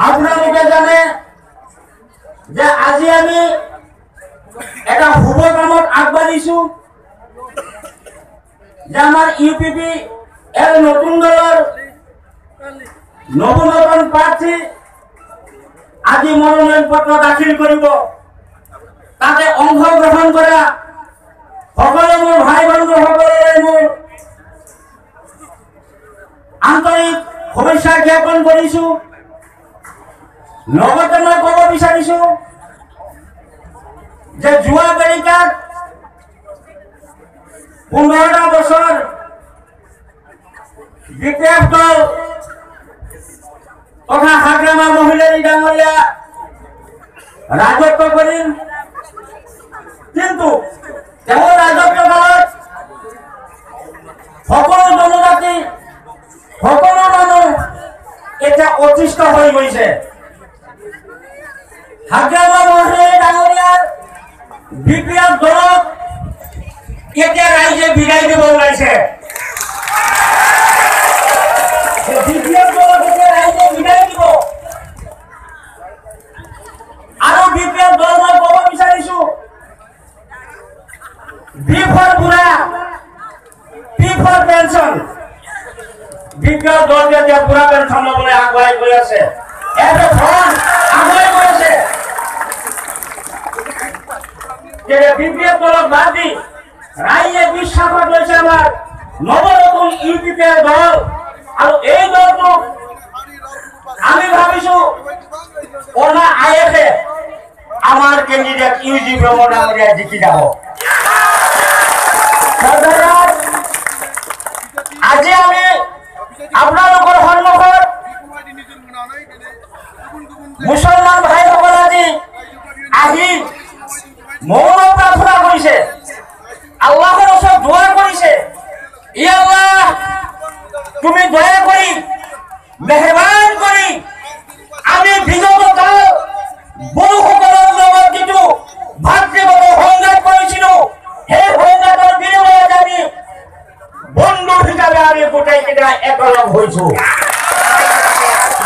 আপোনালোকে জানে যে আজি আমি এটা শুভ কামত আগবাঢ়িছো যে আমাৰ ইউপিপি এৰ নতুন দলৰ নতুন প্ৰাৰ্থী আজি মনোনয়ন পত্ৰ দাখিল কৰিব তাতে অংশগ্ৰহণ কৰা সকলো মোৰ ভাই বন্ধুসকললৈ মোৰ আন্তৰিক শুভেচ্ছা জ্ঞাপন কৰিছো লগতে মই ক'ব বিচাৰিছো যে যোৱা তাৰিখত 15টা বছৰ বিপ্লৱ দল তথা হাগ্ৰামা মহিলাৰী ডাঙৰীয়া ৰাজত্ব কৰিল কিন্তু তেওঁৰ ৰাজত্ব কালত সকলো জনজাতি সকলো মানুহ এতিয়া অতিষ্ঠ হৈ গৈছে হাগ্ৰামা মহিলাৰী ডাঙৰীয়াৰ বিপ্লৱ দলক এতিয়া ৰাইজে বিদায় দিব ওলাইছে বিপ্লৱ দলক এতিয়া ৰাইজে বিদায় দিব আৰু বিপ্লৱ দল মই ক'ব বিচাৰিছো বি ফৰ বুঢ়া পি ফৰ পেঞ্চন বিপ্লৱ দল যেতিয়া বুঢ়া পেঞ্চন ল'বলৈ আগুৱাই গৈ আছে এটা ধন আগুৱাই গৈ আছে যে বিপ্লৱ দলক বাদ দি ৰাইজে বিশ্বাসত লৈছে আমাৰ নৱনতুন ইউপিপি দল আৰু এই দলটো আমি ভাবিছো ওনা আইএফে আমাৰ কেন্ডিডেট ইউজি ব্ৰহ্ম ডাঙৰীয়া জিকি যাব আজি আমি আপোনালোকৰ সন্মুখত মুছলমান ভাইসকল আজি আহি মৌন প্ৰাৰ্থনা কৰিছে আল্লাহৰ ওচৰত দোয়া কৰিছে ই আল্লাহ তুমি দয়া কৰি মেহৰবান কৰি আমি বিগত কাল বড়োসকলৰ লগত যিটো ভাতৃগত সংঘাত কৰিছিলো সেই সংঘাতৰ বিনিময়ত আমি বন্ধু হিচাপে আমি গোটেইকেইটা একেলগ হৈছো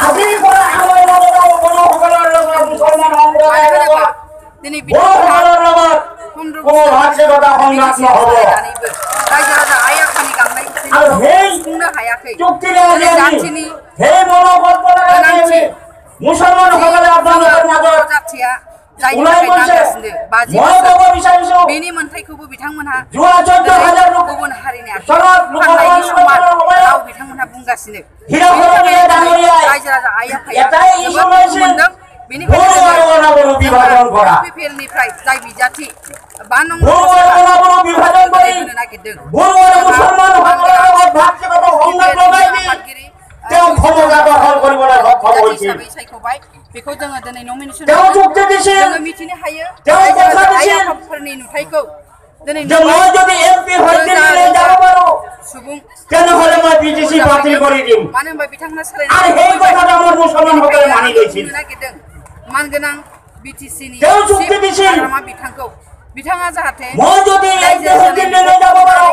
আজিৰ পৰা আমাৰ লগত বড়োসকলৰ লগত মুছলমান সম্প্ৰদায়ৰ লগত বড়োসকলৰ লগত কোনো ভাতৃগত সংঘাত নহ'ব আৰু সেই চুক্তিৰে আজি সেই মনোবলৰে আজি মুছলমানসকলে আপোনালোকৰ মাজত ওলাই গৈছে মই ক'ব বিচাৰিছো बेनि मोनथायखौबो बिथांमोनहा যোৱা 14,000 गुबुन हारिनि চনত फाननायनि समान राव बिथांमोनहा बुंगासिनो हिराखरनिया डाङरीयाय रायजो राजा आइ आफाया एटाই इस्यु লৈছিল बेनिखायनो বিভাজন কৰা पिपिएलनिफ्राय जाय बिजाथि 5 नং বিভাজন কৰি नागिरदों বড়ো মুছলমানসকলৰ লগত ভাতৃগত সংঘাত লগাই দি তেওঁ ক্ষমতা দখল কৰিবলৈ সক্ষম হৈছিল सायख'बाय बेखौ जोङो दिनै नमिनेसन তেওঁ চুক্তি দিছিল जोङो मिथिनो हायो তেওঁ কথা দিছিল आइआफाफोरनि नुथायखौ दिनै যে মই যদি এমপি হৈ দিল্লীলৈ যাব পাৰো सुबुं তেনেহ'লে মই বিটিসি বাতিল কৰি দিম मानो होनबा बिथांमोना আৰু সেই কথাটো আমাৰ মুছলমানসকলে মানি লৈছিল नागिरदों मानगोनां बिटिसिनि তেওঁ চুক্তি দিছিল बिथांखौ बिथाङा जाहाथे মই যদি এমপি হৈ দিল্লীলৈ যাব পাৰো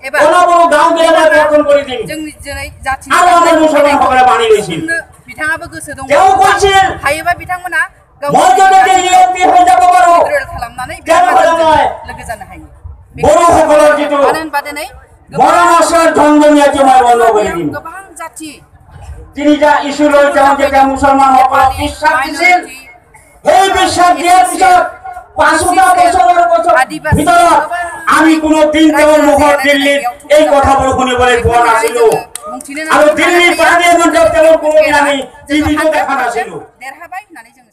एबा কোনো গাঁও গঠন কৰি দিম जोंनि दिनै जाथि আৰু আমাৰ মুছলমানসকলে মানি লৈছিল बिथाङाबो गोसो दङ তেওঁ কৈছিল हायोबा बिथांमोना মই যদি দিল্লী एमपि হৈ যাব পাৰো खालामनानै তেনেহ'লে মই लोगो जानो हायो বড়োসকলৰ যিটো मानो होनबा दिनै বড়োমাছৰ ধনজনীয়াকে মই বন্ধ কৰি দিম गोबां जाथि তিনিটা ইস্যু লৈ তেওঁ যেতিয়া মুছলমানসকলক বিশ্বাস দিছিল সেই বিশ্বাস দিয়াৰ পিছত 5টা বছৰৰ ভিতৰত আমি কোনো দিন তেওঁৰ মুখত দিল্লীত এই কথাবোৰ শুনিবলৈ পোৱা নাছিলো আৰু দিল্লীৰ পাৰ্লিয়ামেণ্টত তেওঁৰ কোনো দিন আমি টিভিটো দেখা নাছিলো देरहाबाय होननानै जों